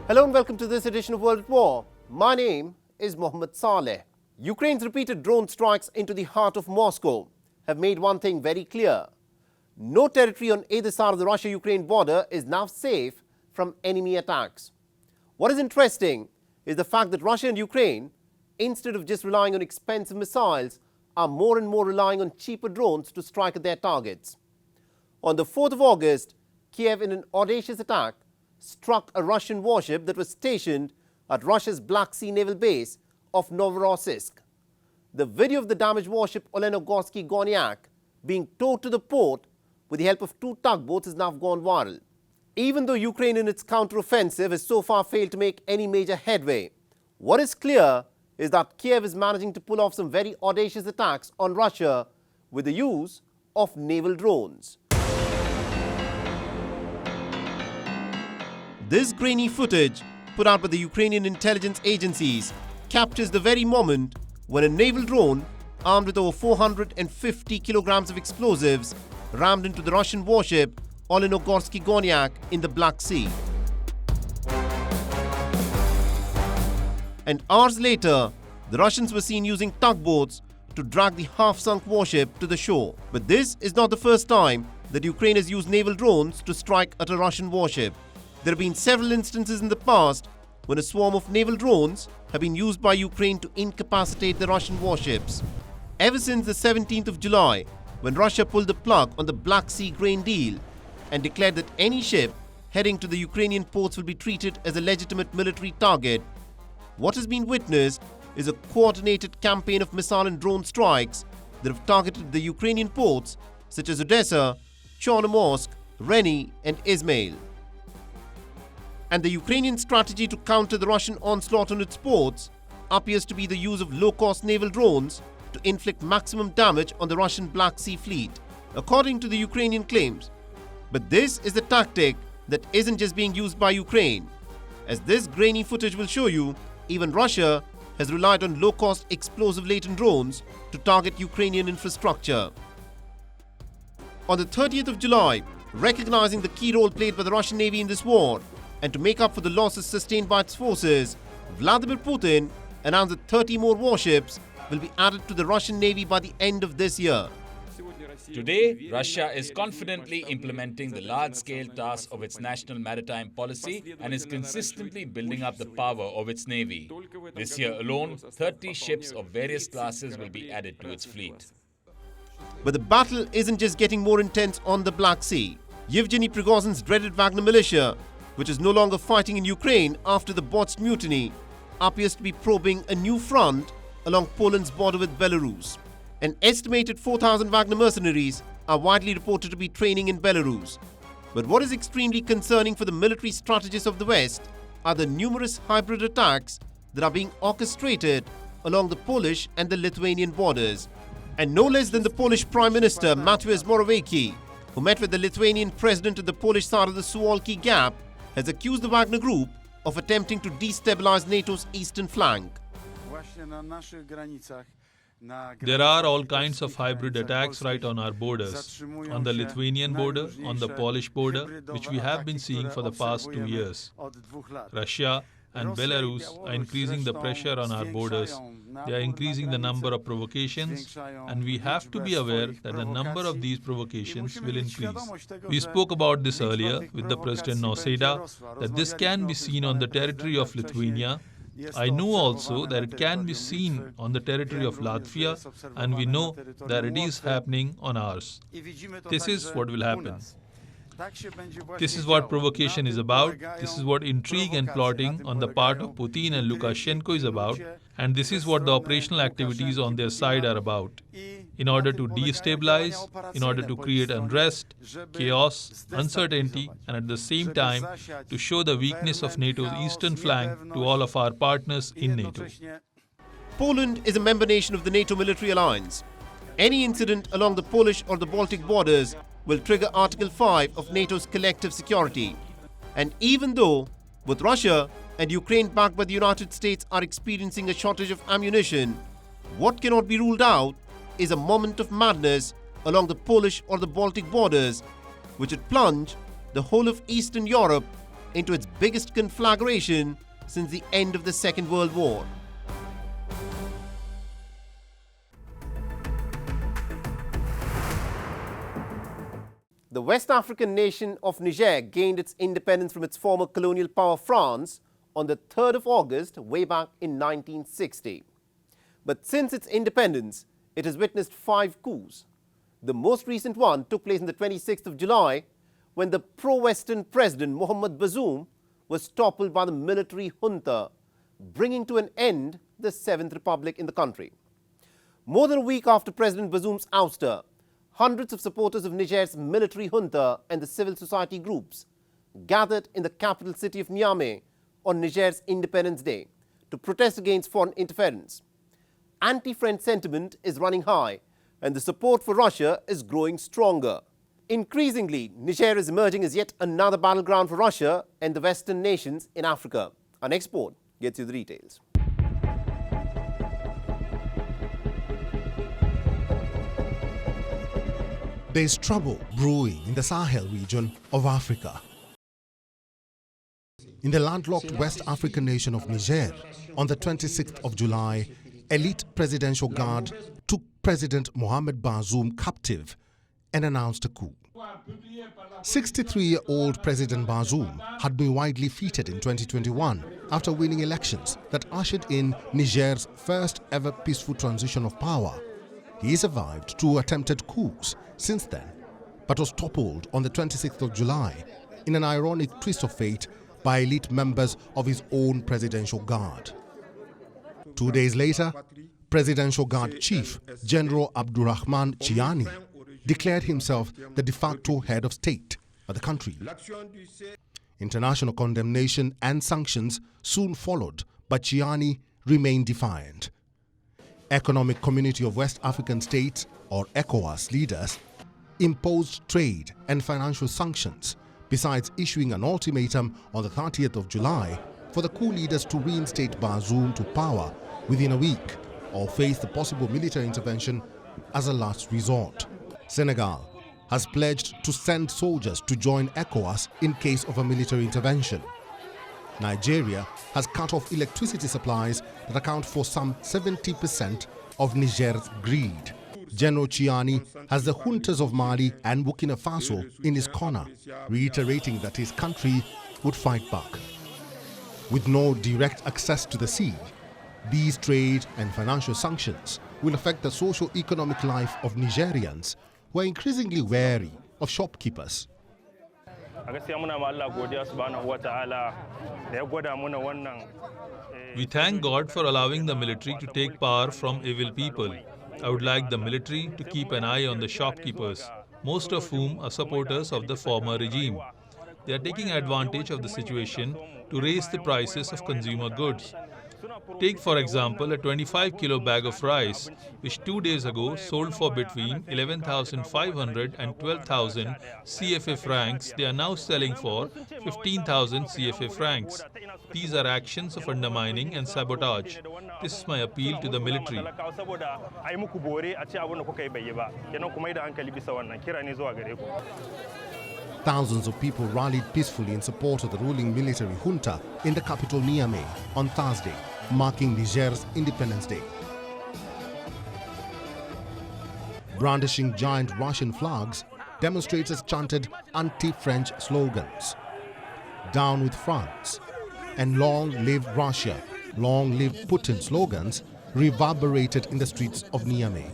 Hello and welcome to this edition of World at War. My name is Mohammed Saleh. Ukraine's repeated drone strikes into the heart of Moscow have made one thing very clear. No territory on either side of the Russia-Ukraine border is now safe from enemy attacks. What is interesting is the fact that Russia and Ukraine, instead of just relying on expensive missiles, are more and more relying on cheaper drones to strike at their targets. On the 4th of August, Kiev, in an audacious attack, struck a Russian warship that was stationed at Russia's Black Sea naval base of Novorossiysk. The video of the damaged warship Olenogorsky-Gornyak being towed to the port with the help of 2 tugboats has now gone viral. Even though Ukraine in its counter-offensive has so far failed to make any major headway, what is clear is that Kiev is managing to pull off some very audacious attacks on Russia with the use of naval drones. This grainy footage, put out by the Ukrainian intelligence agencies, captures the very moment when a naval drone armed with over 450 kilograms of explosives rammed into the Russian warship Olenogorsky-Gornyak in the Black Sea. And hours later, the Russians were seen using tugboats to drag the half-sunk warship to the shore. But this is not the first time that Ukraine has used naval drones to strike at a Russian warship. There have been several instances in the past when a swarm of naval drones have been used by Ukraine to incapacitate the Russian warships. Ever since the 17th of July, when Russia pulled the plug on the Black Sea grain deal and declared that any ship heading to the Ukrainian ports will be treated as a legitimate military target, what has been witnessed is a coordinated campaign of missile and drone strikes that have targeted the Ukrainian ports such as Odessa, Chornomorsk, Reni and Izmail. And the Ukrainian strategy to counter the Russian onslaught on its ports appears to be the use of low-cost naval drones to inflict maximum damage on the Russian Black Sea fleet, according to the Ukrainian claims. But this is a tactic that isn't just being used by Ukraine. As this grainy footage will show you, even Russia has relied on low-cost explosive-laden drones to target Ukrainian infrastructure. On the 30th of July, recognizing the key role played by the Russian Navy in this war, and to make up for the losses sustained by its forces, Vladimir Putin announced that 30 more warships will be added to the Russian Navy by the end of this year. Today, Russia is confidently implementing the large-scale task of its national maritime policy and is consistently building up the power of its navy. This year alone, 30 ships of various classes will be added to its fleet. But the battle isn't just getting more intense on the Black Sea. Yevgeny Prigozhin's dreaded Wagner militia, which is no longer fighting in Ukraine after the botched mutiny, appears to be probing a new front along Poland's border with Belarus. An estimated 4,000 Wagner mercenaries are widely reported to be training in Belarus. But what is extremely concerning for the military strategists of the West are the numerous hybrid attacks that are being orchestrated along the Polish and the Lithuanian borders. And no less than the Polish Prime Minister Mateusz Morawiecki, who met with the Lithuanian president at the Polish side of the Suwalki Gap, has accused the Wagner Group of attempting to destabilize NATO's eastern flank. There are all kinds of hybrid attacks right on our borders, on the Lithuanian border, on the Polish border, which we have been seeing for the past 2 years. Russia and Belarus are increasing the pressure on our borders. They are increasing the number of provocations, and we have to be aware that the number of these provocations will increase. We spoke about this earlier with the President Nausėda, that this can be seen on the territory of Lithuania. I know also that it can be seen on the territory of Latvia, and we know that it is happening on ours. This is what will happen. This is what provocation is about. This is what intrigue and plotting on the part of Putin and Lukashenko is about. And this is what the operational activities on their side are about. In order to destabilize, in order to create unrest, chaos, uncertainty, and at the same time to show the weakness of NATO's eastern flank to all of our partners in NATO. Poland is a member nation of the NATO military alliance. Any incident along the Polish or the Baltic borders will trigger Article 5 of NATO's collective security. And even though both Russia and Ukraine, backed by the United States, are experiencing a shortage of ammunition, what cannot be ruled out is a moment of madness along the Polish or the Baltic borders, which would plunge the whole of Eastern Europe into its biggest conflagration since the end of the Second World War. The West African nation of Niger gained its independence from its former colonial power France on the 3rd of August way back in 1960. But since its independence, it has witnessed 5 coups. The most recent one took place on the 26th of July when the pro-Western president Mohamed Bazoum was toppled by the military junta, bringing to an end the 7th Republic in the country. More than a week after President Bazoum's ouster, hundreds of supporters of Niger's military junta and the civil society groups gathered in the capital city of Niamey on Niger's Independence Day to protest against foreign interference. Anti-French sentiment is running high and the support for Russia is growing stronger. Increasingly, Niger is emerging as yet another battleground for Russia and the Western nations in Africa. Our next report gets you the details. There is trouble brewing in the Sahel region of Africa. In the landlocked West African nation of Niger, on the 26th of July, elite presidential guard took President Mohamed Bazoum captive and announced a coup. 63-year-old President Bazoum had been widely feted in 2021 after winning elections that ushered in Niger's first ever peaceful transition of power. He survived 2 attempted coups since then, but was toppled on the 26th of July in an ironic twist of fate by elite members of his own presidential guard. 2 days later, Presidential Guard Chief General Abdurrahman Chiani declared himself the de facto head of state of the country. International condemnation and sanctions soon followed, but Chiani remained defiant. Economic Community of West African States, or ECOWAS leaders, imposed trade and financial sanctions, besides issuing an ultimatum on the 30th of July for the coup leaders to reinstate Bazoum to power within a week or face the possible military intervention as a last resort. Senegal has pledged to send soldiers to join ECOWAS in case of a military intervention. Nigeria has cut off electricity supplies that account for some 70% of Niger's greed. General Chiani has the juntas of Mali and Burkina Faso in his corner, reiterating that his country would fight back. With no direct access to the sea, these trade and financial sanctions will affect the socio-economic life of Nigerians who are increasingly wary of shopkeepers. We thank God for allowing the military to take power from evil people. I would like the military to keep an eye on the shopkeepers, most of whom are supporters of the former regime. They are taking advantage of the situation to raise the prices of consumer goods. Take for example a 25-kilo bag of rice, which 2 days ago sold for between 11,500 and 12,000 CFA francs. They are now selling for 15,000 CFA francs. These are actions of undermining and sabotage. This is my appeal to the military. Thousands of people rallied peacefully in support of the ruling military junta in the capital Niamey on Thursday, marking Niger's Independence Day. Brandishing giant Russian flags, demonstrators chanted anti-French slogans. Down with France and long live Russia, long live Putin slogans reverberated in the streets of Niamey.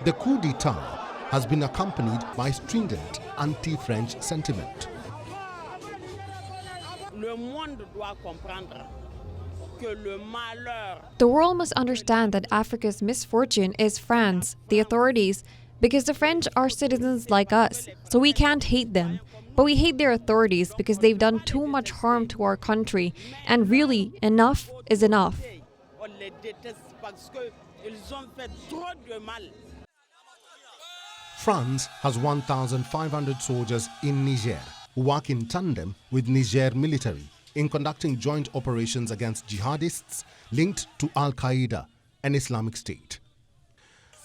The coup d'etat has been accompanied by stringent anti-French sentiment. The world must understand that Africa's misfortune is France, the authorities, because the French are citizens like us, so we can't hate them. But we hate their authorities because they've done too much harm to our country, and really, enough is enough. France has 1,500 soldiers in Niger who work in tandem with Niger military in conducting joint operations against jihadists linked to Al-Qaeda and Islamic State.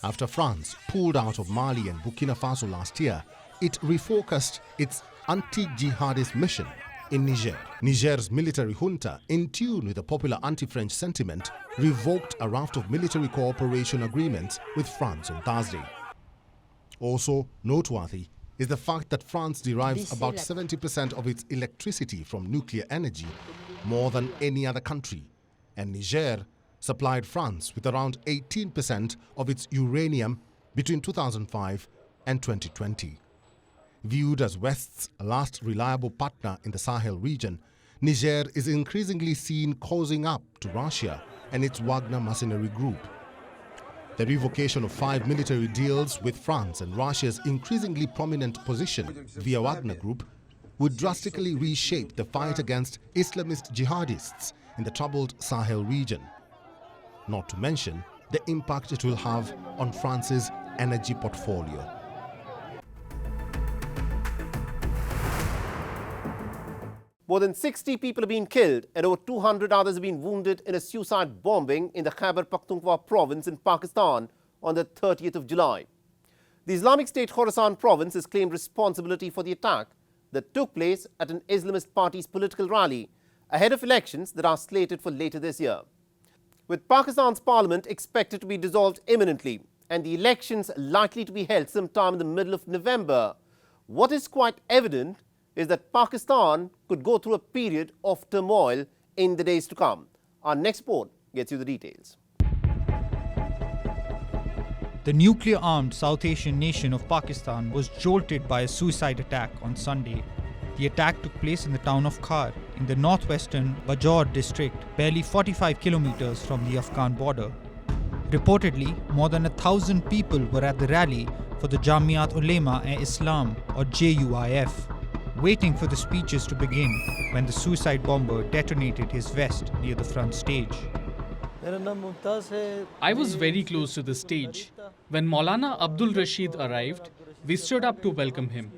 After France pulled out of Mali and Burkina Faso last year, it refocused its anti-jihadist mission in Niger. Niger's military junta, in tune with the popular anti-French sentiment, revoked a raft of military cooperation agreements with France on Thursday. Also noteworthy is the fact that France derives about 70% of its electricity from nuclear energy, more than any other country, and Niger supplied France with around 18% of its uranium between 2005 and 2020. Viewed as West's last reliable partner in the Sahel region, Niger is increasingly seen cozying up to Russia and its Wagner mercenary group. The revocation of 5 military deals with France and Russia's increasingly prominent position via Wagner Group would drastically reshape the fight against Islamist jihadists in the troubled Sahel region. Not to mention the impact it will have on France's energy portfolio. More than 60 people have been killed and over 200 others have been wounded in a suicide bombing in the Khyber Pakhtunkhwa province in Pakistan on the 30th of July. The Islamic State Khorasan province has claimed responsibility for the attack that took place at an Islamist party's political rally ahead of elections that are slated for later this year. With Pakistan's parliament expected to be dissolved imminently and the elections likely to be held sometime in the middle of November, what is quite evident is that Pakistan could go through a period of turmoil in the days to come. Our next report gets you the details. The nuclear-armed South Asian nation of Pakistan was jolted by a suicide attack on Sunday. The attack took place in the town of Khyber in the northwestern Bajour district, barely 45 kilometers from the Afghan border. Reportedly, more than 1,000 people were at the rally for the Jamiat Ulema-e-Islam or JUIF, waiting for the speeches to begin when the suicide bomber detonated his vest near the front stage. I was very close to the stage. When Maulana Abdul Rashid arrived, we stood up to welcome him.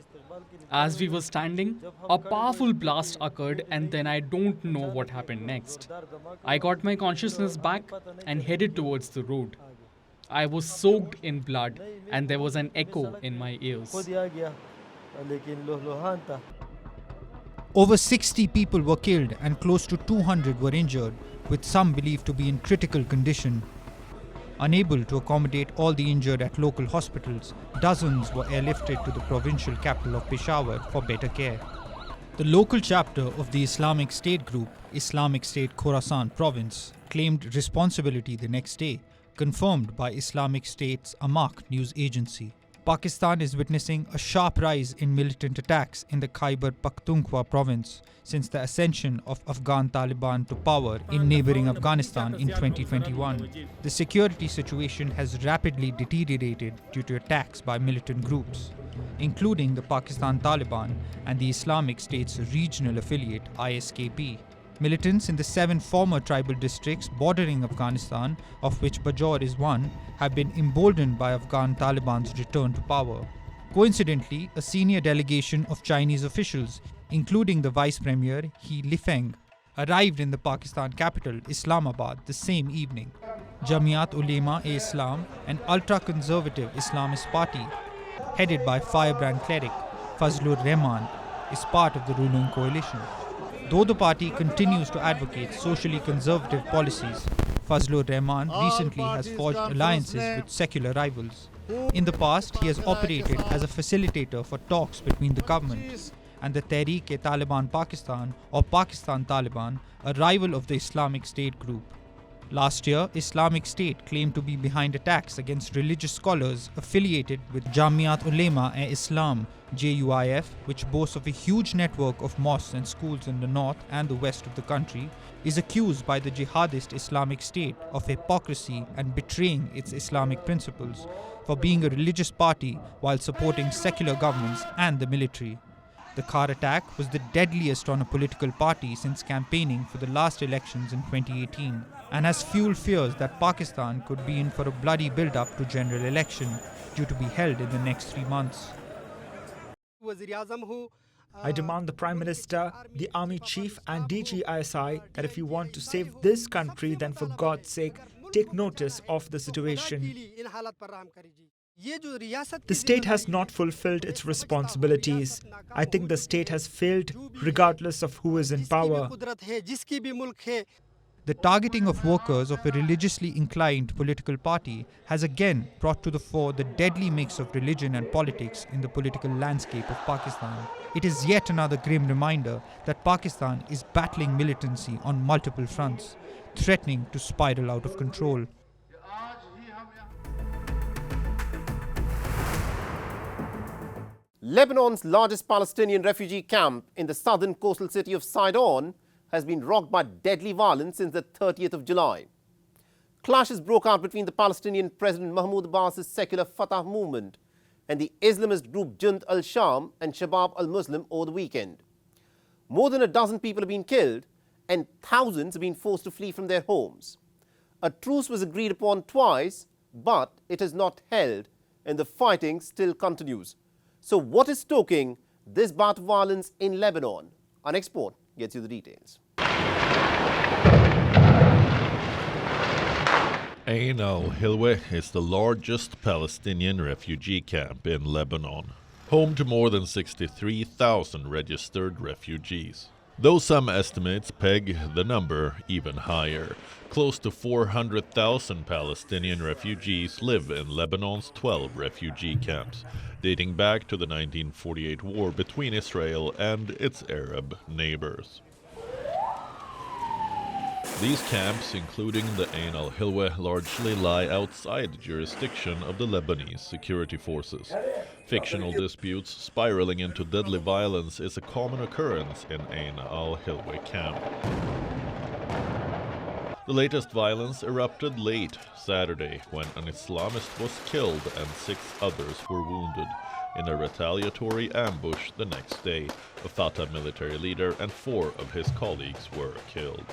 As we were standing, a powerful blast occurred and then I don't know what happened next. I got my consciousness back and headed towards the road. I was soaked in blood and there was an echo in my ears. Over 60 people were killed and close to 200 were injured, with some believed to be in critical condition. Unable to accommodate all the injured at local hospitals, dozens were airlifted to the provincial capital of Peshawar for better care. The local chapter of the Islamic State group, Islamic State Khorasan province, claimed responsibility the next day, confirmed by Islamic State's Amaq news agency. Pakistan is witnessing a sharp rise in militant attacks in the Khyber Pakhtunkhwa province since the ascension of Afghan Taliban to power in neighboring Afghanistan in 2021. The security situation has rapidly deteriorated due to attacks by militant groups, including the Pakistan Taliban and the Islamic State's regional affiliate ISKP. Militants in the 7 former tribal districts bordering Afghanistan, of which Bajour is one, have been emboldened by Afghan Taliban's return to power. Coincidentally, a senior delegation of Chinese officials, including the Vice Premier He Lifeng, arrived in the Pakistan capital, Islamabad, the same evening. Jamiat Ulema-e-Islam, an ultra-conservative Islamist party, headed by firebrand cleric Fazlur Rahman, is part of the ruling coalition. Though the party continues to advocate socially conservative policies, Fazlur Rahman recently has forged alliances with secular rivals. In the past, he has operated as a facilitator for talks between the government and the Tehreek-e-Taliban Pakistan or Pakistan Taliban, a rival of the Islamic State group. Last year, Islamic State claimed to be behind attacks against religious scholars affiliated with Jamiat Ulema-e-Islam, JUIF, which boasts of a huge network of mosques and schools in the north and the west of the country, is accused by the jihadist Islamic State of hypocrisy and betraying its Islamic principles for being a religious party while supporting secular governments and the military. The car attack was the deadliest on a political party since campaigning for the last elections in 2018 and has fueled fears that Pakistan could be in for a bloody build-up to general election due to be held in the next 3 months. I demand the Prime Minister, the Army Chief and DGISI that if you want to save this country, then for God's sake, take notice of the situation. The state has not fulfilled its responsibilities. I think the state has failed regardless of who is in power. The targeting of workers of a religiously inclined political party has again brought to the fore the deadly mix of religion and politics in the political landscape of Pakistan. It is yet another grim reminder that Pakistan is battling militancy on multiple fronts, threatening to spiral out of control. Lebanon's largest Palestinian refugee camp in the southern coastal city of Sidon has been rocked by deadly violence since the 30th of July. Clashes broke out between the Palestinian President Mahmoud Abbas's secular Fatah movement and the Islamist group Jund al-Sham and Shabab al-Muslim over the weekend. More than a dozen people have been killed and thousands have been forced to flee from their homes. A truce was agreed upon twice, but it is not held and the fighting still continues. So what is stoking this bout of violence in Lebanon? Our next report gets you the details. Ain al-Hilwa is the largest Palestinian refugee camp in Lebanon, home to more than 63,000 registered refugees. Though some estimates peg the number even higher, close to 400,000 Palestinian refugees live in Lebanon's 12 refugee camps, dating back to the 1948 war between Israel and its Arab neighbors. These camps, including the Ain al-Hilwa, largely lie outside the jurisdiction of the Lebanese security forces. Fictional disputes spiraling into deadly violence is a common occurrence in Ain al-Hilwa camp. The latest violence erupted late Saturday when an Islamist was killed and 6 others were wounded in a retaliatory ambush the next day. A Fatah military leader and 4 of his colleagues were killed.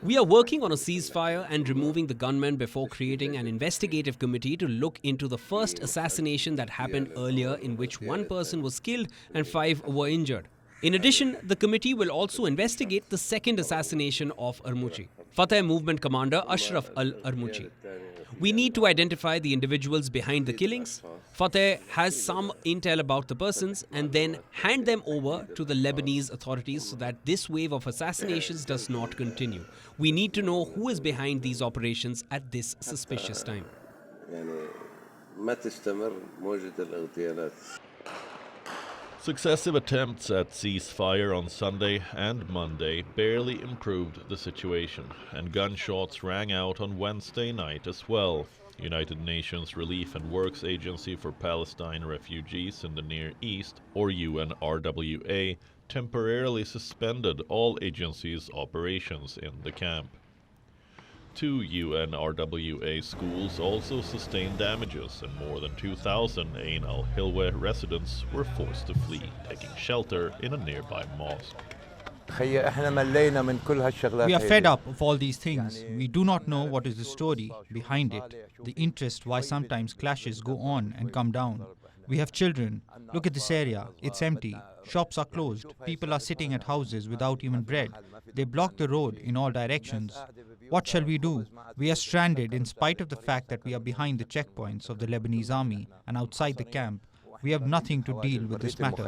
We are working on a ceasefire and removing the gunmen before creating an investigative committee to look into the first assassination that happened earlier, in which 1 person was killed and 5 were injured. In addition, the committee will also investigate the second assassination of Armuchi, Fatah movement commander Ashraf al-Armuchi. We need to identify the individuals behind the killings. Fatah has some intel about the persons and then hand them over to the Lebanese authorities so that this wave of assassinations does not continue. We need to know who is behind these operations at this suspicious time. Successive attempts at ceasefire on Sunday and Monday barely improved the situation, and gunshots rang out on Wednesday night as well. United Nations Relief and Works Agency for Palestine Refugees in the Near East, or UNRWA, temporarily suspended all agencies' operations in the camp. 2 UNRWA schools also sustained damages, and more than 2,000 Ain al-Hilwa residents were forced to flee, taking shelter in a nearby mosque. We are fed up of all these things. We do not know what is the story behind it, the interest why sometimes clashes go on and come down. We have children. Look at this area. It's empty. Shops are closed. People are sitting at houses without even bread. They block the road in all directions. What shall we do? We are stranded in spite of the fact that we are behind the checkpoints of the Lebanese army and outside the camp. We have nothing to deal with this matter.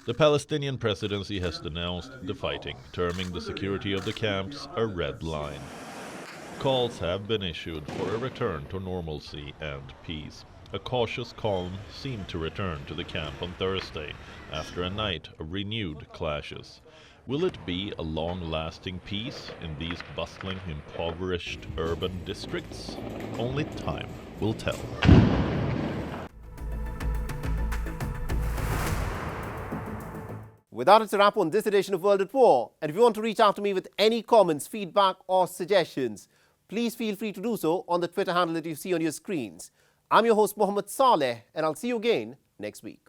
The Palestinian presidency has denounced the fighting, terming the security of the camps a red line. Calls have been issued for a return to normalcy and peace. A cautious calm seemed to return to the camp on Thursday after a night of renewed clashes. Will it be a long-lasting peace in these bustling, impoverished urban districts? Only time will tell. With that, it's a wrap on this edition of World at War. And if you want to reach out to me with any comments, feedback or suggestions, please feel free to do so on the Twitter handle that you see on your screens. I'm your host, Mohammed Saleh, and I'll see you again next week.